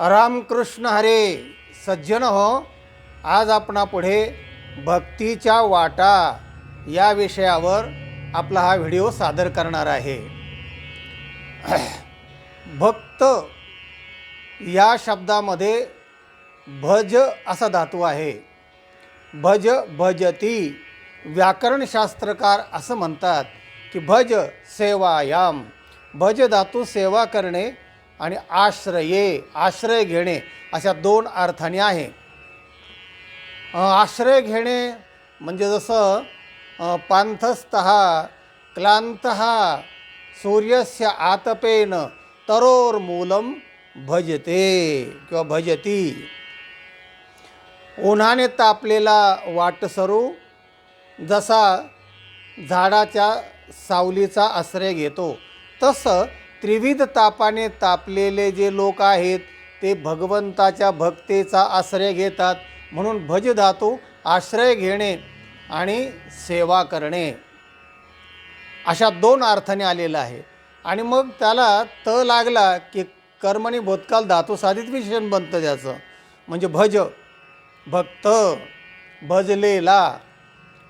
रामकृष्ण हरे. सज्जन हो, आज आपणापुढे भक्तीच्या वाटा या विषयावर आपला हा व्हिडिओ सादर करणार आहे. भक्त या शब्दामध्ये भज असा धातू आहे. भज भजती. व्याकरणशास्त्रकार असं म्हणतात की भज सेवायाम. भज धातू सेवा करणे आणि आश्रये आश्रय घेणे अशा दोन अर्थाने आहे. आश्रय घेणे म्हणजे जसं पांथस्थः क्लांतः सूर्यस्य आतपेन तरोर्मूलम भजते किंवा भजती. उन्हाने तापलेला वाटसरू जसा झाडाच्या सावलीचा आश्रय घेतो, तसं त्रिविध तापाने तापलेले जे लोक आहेत ते भगवंताच्या भक्तीचा आश्रय घेतात. म्हणून भज धातू आश्रय घेणे आणि सेवा करणे अशा दोन अर्थाने आलेला आहे. आणि मग त्याला त लागला की कर्मणी भूतकाल धातू साधित विशेषण बनतं त्याचं. म्हणजे भज भक्त, भजलेला,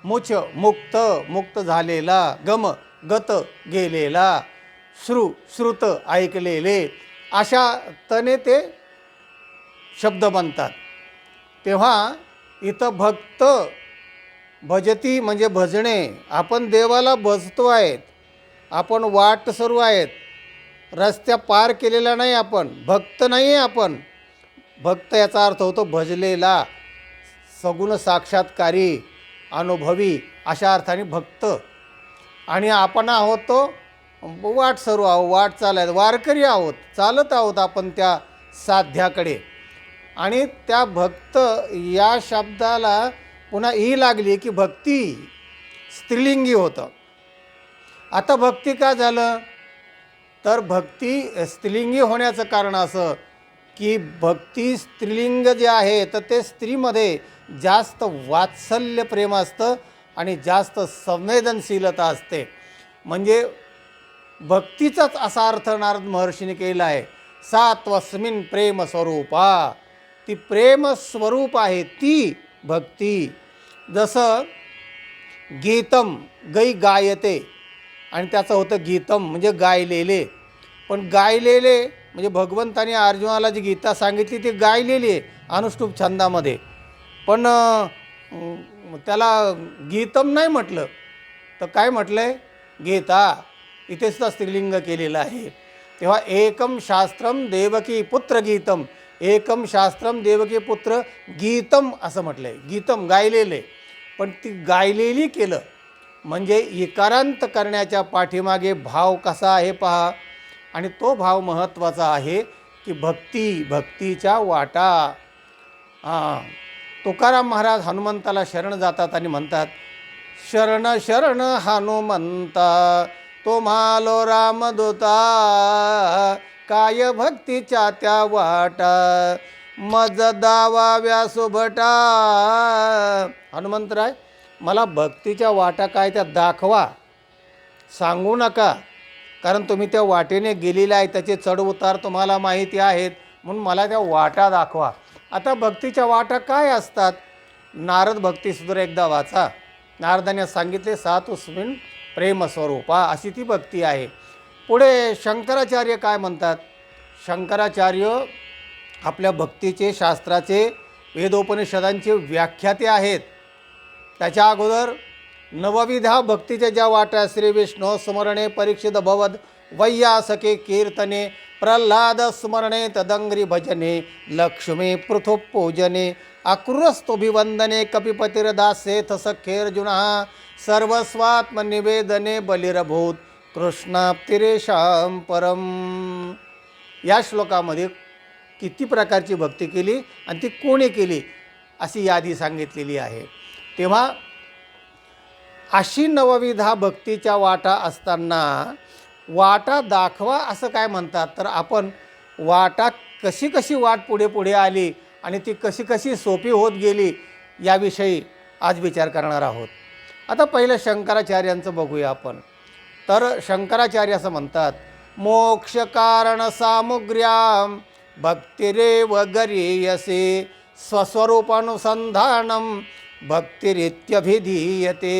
मुच मुक्त मुक्त झालेला, गम गत गेलेला, श्रु श्रुत ऐकलेले, अशा तने ते शब्द बनतात. तेव्हा इथं भक्त भजती म्हणजे भजणे. आपण देवाला भजतो आहेत, आपण वाटसरू आहेत, रस्त्या पार केलेला नाही, आपण भक्त नाही आहे. आपण भक्त याचा अर्थ होतो भजलेला, सगुण साक्षात्कारी, अनुभवी अशा अर्थाने भक्त. आणि आपण आहोत तो वाटसरू आहोत, वाट चालत वारकरी आहोत, चालत आहोत आपण त्या साध्याकडे. आणि त्या भक्त या शब्दाला पुन्हा ई लागली की भक्ती स्त्रीलिंगी होतं. आता भक्ती का झालं तर भक्ती स्त्रीलिंगी होण्याचं कारण असं की भक्ती स्त्रीलिंग जे आहे तर ते स्त्रीमध्ये जास्त वात्सल्य प्रेम असतं आणि जास्त संवेदनशीलता असते. म्हणजे भक्तीचाच असा अर्थ नारद महर्षीने केला आहे. सा त्वस्मिन् प्रेम स्वरूपा. ती प्रेम स्वरूप आहे ती भक्ती. जसं गीतम गई गायते आणि त्याचं होतं गीतम म्हणजे गायलेले. पण गायलेले म्हणजे भगवंताने अर्जुनाला जी गीता सांगितली ती गायलेली आहे अनुष्टुप छंदामध्ये. पण त्याला गीतम नाही म्हटलं तर काय म्हटलं आहे गीता. इथे सुद्धा स्त्रीलिंग केलेलं आहे. तेव्हा एकम शास्त्रम देवकी पुत्र गीतम. एकम शास्त्रम देवकी पुत्र गीतम असं म्हटलं आहे. गीतम गायलेले, पण ती गायलेली केलं म्हणजे इकारांत करण्याच्या पाठीमागे भाव कसा आहे पहा. आणि तो भाव महत्त्वाचा आहे की भक्ती भक्तीच्या वाटा. तुकाराम महाराज हनुमंताला शरण जातात आणि म्हणतात शरण शरण हनुमंता तुम्हालो रामदूता काय भक्तीच्या त्या वाटा मज दावाव्या सुभटा. हनुमंतराय मला भक्तीच्या वाटा काय त्या दाखवा, सांगू नका, कारण तुम्ही त्या वाटेने गेलेले आहे, त्याचे चढ उतार तुम्हाला माहिती आहेत, म्हणून मला त्या वाटा दाखवा. आता भक्तीच्या वाटा काय असतात. नारद भक्तीसूत्र एकदा वाचा. नारदाने सांगितले सातुस्मिन् प्रेमस्वरूपा अशी ती भक्ती आहे. पुढे शंकराचार्य काय म्हणतात. शंकराचार्य आपल्या भक्तीचे शास्त्राचे वेदोपनिषदांचे व्याख्याते आहेत. त्याच्या अगोदर नवविधा भक्तीच्या ज्या वाटा श्री विष्णू स्मरणे परीक्षित भवद वैयासके कीर्तने प्रल्हाद स्मरणे तदंग्री भजने लक्ष्मी पृथु पूजने अक्रूरस्तुभिवंदने कपिपतिर्दासेथ सख्येर्जुना सर्वस्वात्मनिवेदने बलिरभूत कृष्णाप्तिरेषां परम. या श्लोकामध्ये किती प्रकारची भक्ती केली आणि ती कोणी केली अशी यादी सांगितलेली आहे. तेव्हा अशी नवविधा भक्तीच्या वाटा असताना वाटा दाखवा असं काय म्हणतात तर आपण वाटा कशी कशी वाट पुढे पुढे आली आणि ती कशी कशी सोपी होत गेली याविषयी आज विचार करणार आहोत. आता पहिलं शंकराचार्यांचं बघूया आपण. तर शंकराचार्य असं म्हणतात मोक्ष कारण सामुग्र्याम भक्तिरेव गरीयसे स्वस्वरूपानुसंधानम भक्तिरित्यभिधीयते.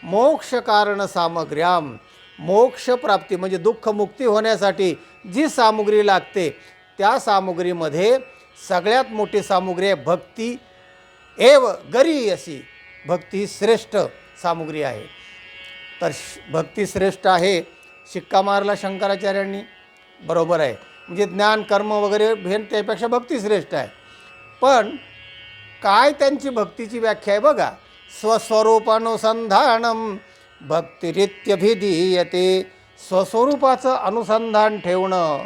मोक्षकारण सामग्र्याम, मोक्षप्राप्ती म्हणजे दुःखमुक्ती होण्यासाठी जी सामुग्री लागते त्या सामुग्रीमध्ये सगळ्यात मोठी सामुग्री आहे भक्ती एव गरीयसी. भक्ती ही श्रेष्ठ सामुग्री आहे. तर भक्ती श्रेष्ठ आहे शिक्का मारला शंकराचार्यांनी. बरोबर आहे, म्हणजे ज्ञान कर्म वगैरे भेन त्यापेक्षा भक्ती श्रेष्ठ आहे. पण काय त्यांची भक्तीची व्याख्या आहे बघा. स्वस्वरूपानुसंधानम भक्तिरित्यभिधीयते. स्वस्वरूपाचं अनुसंधान ठेवणं,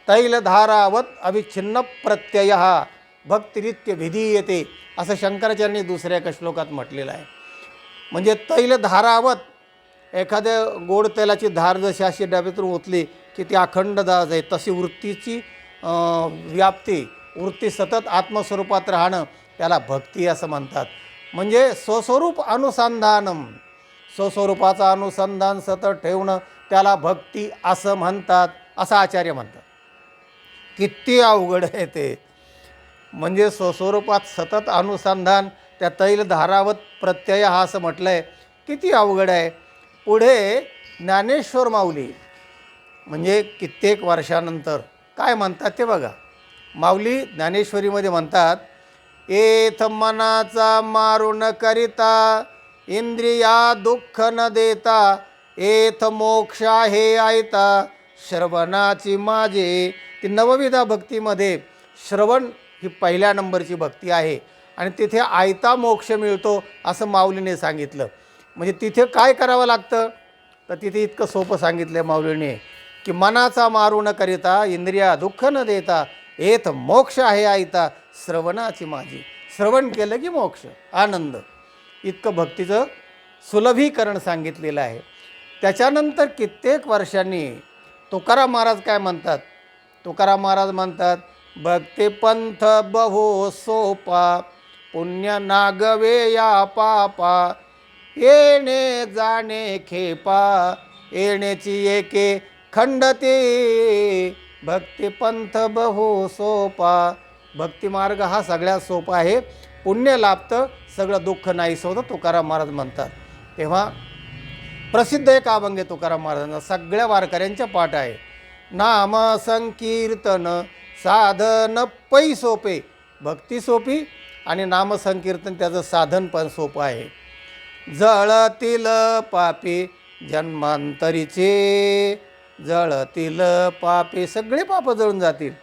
तैलधारावत अविच्छिन्न प्रत्यय भक्तिरित्यभिधीयते असं शंकराचार्यांनी दुसऱ्या एका श्लोकात म्हटलेलं आहे. म्हणजे तैलधारावत, एखाद्या गोड तेलाची धार जशी अशी डब्यातून ओतली की ती अखंड दाज आहे, तशी वृत्तीची व्याप्ती, वृत्ती सतत आत्मस्वरूपात राहणं त्याला भक्ती असं म्हणतात. म्हणजे स्वस्वरूप अनुसंधानम, स्वस्वरूपाचं अनुसंधान सतत ठेवणं त्याला भक्ती असं म्हणतात, असं आचार्य म्हणतात. किती अवघड आहे ते. म्हणजे स्वस्वरूपात सतत अनुसंधान, त्या तैलधारावत प्रत्यय हा असं म्हटलं आहे, किती अवघड आहे. पुढे ज्ञानेश्वर माऊली म्हणजे कित्येक वर्षानंतर काय म्हणतात ते बघा. माऊली ज्ञानेश्वरीमध्ये म्हणतात, एथ मनाचा मारू न करिता, इंद्रिया दुःख न देता, एथ मोक्ष आहे आयता, श्रवणाची माझे. ती नवविधा भक्तीमध्ये श्रवण ही पहिल्या नंबरची भक्ती आहे आणि तिथे आयता मोक्ष मिळतो असं माऊलीने सांगितलं. म्हणजे तिथे काय करावं लागतं, तर तिथे इतकं सोपं सांगितलं आहे माऊलीने की मनाचा मारू न करिता, इंद्रिया दुःख न देता, एथ मोक्ष आहे आयता, श्रवणाची माझी. श्रवण केलं की मोक्ष, आनंद. इतकं भक्तीचं सुलभीकरण सांगितलेलं आहे. त्याच्यानंतर कित्येक वर्षांनी तुकाराम महाराज काय म्हणतात. तुकाराम महाराज म्हणतात, भक्ती पंथ बहु सोपा, पुण्य नागवे या पापा, येणे जाणे खेपा, येण्याची एके खंडते, भक्ती पंथ बहु सोपा. भक्तिमार्ग हा सगळ्यात सोपा आहे, पुण्य लाभतं, सगळं दुःख नाहीसं होतं, तुकाराम महाराज म्हणतात. तेव्हा प्रसिद्ध एक अभंग आहे तुकाराम महाराजांचा, सगळ्या वारकऱ्यांच्या पाठ आहे. नाम संकीर्तन साधन पै सोपे. भक्ती सोपी आणि नामसंकीर्तन त्याचं साधन पण सोपं आहे. जळतील पापी जन्मांतरीचे, जळतील पापी, सगळे पाप जळून जातील.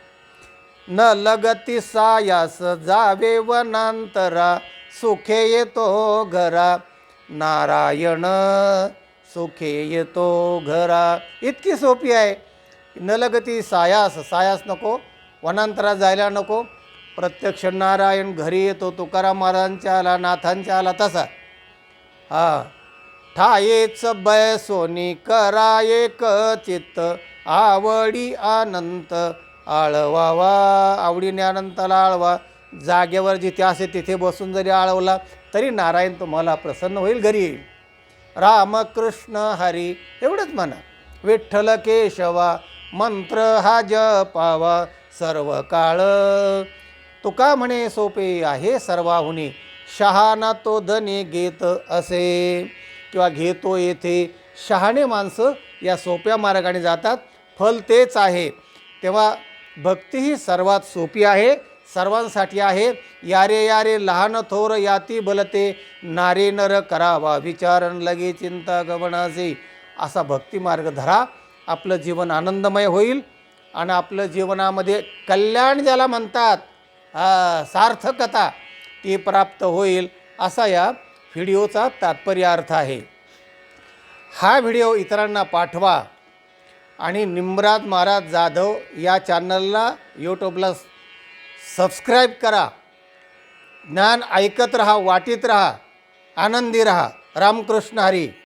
न लगती सायास जावे वनांतरा, सुखे येतो घरा, नारायण सुखे येतो घरा. इतकी सोपी आहे. न लगती सायास, सायास नको, वनांतरात जायला नको, प्रत्यक्ष नारायण घरी येतो. तुकाराम महाराजांच्या आला, नाथांच्या आला तसा. ठायेच बैसोनी करा एक चित्त, आवडी अनंत आळवावा. आवडीने अनंताला आळवा. जागेवर जिथे असे तिथे बसून जरी आळवला तरी नारायण तुम्हाला प्रसन्न होईल, घरी येईल. रामकृष्ण हरी एवढंच म्हणा. विठ्ठल केशवा मंत्र हा जपावा सर्व काळ. तुका म्हणे सोपे आहे सर्वाहुनी, शहाणा तो धनी घेत असे. किंवा घेतो येथे. शहाणे माणसं या सोप्या मार्गाने जातात, फल तेच आहे. तेव्हा भक्ती ही सर्वात सोपी आहे, सर्वांसाठी आहे. यारे यारे लहान थोर याती बलते, नारे नर करावा विचारण लगे चिंता गमनासे. असा भक्तिमार्ग धरा, आपलं जीवन आनंदमय होईल आणि आपलं जीवनामध्ये कल्याण ज्याला म्हणतात, सार्थकता ती प्राप्त होईल, असा या व्हिडिओचा तात्पर्य अर्थ आहे. हा व्हिडिओ इतरांना पाठवा आणि निम्रात महाराज जाधव या चॅनलला यूट्यूबला सबस्क्राईब करा. ज्ञान ऐकत रहा, वाटीत रहा, आनंदी रहा. रामकृष्ण हरी.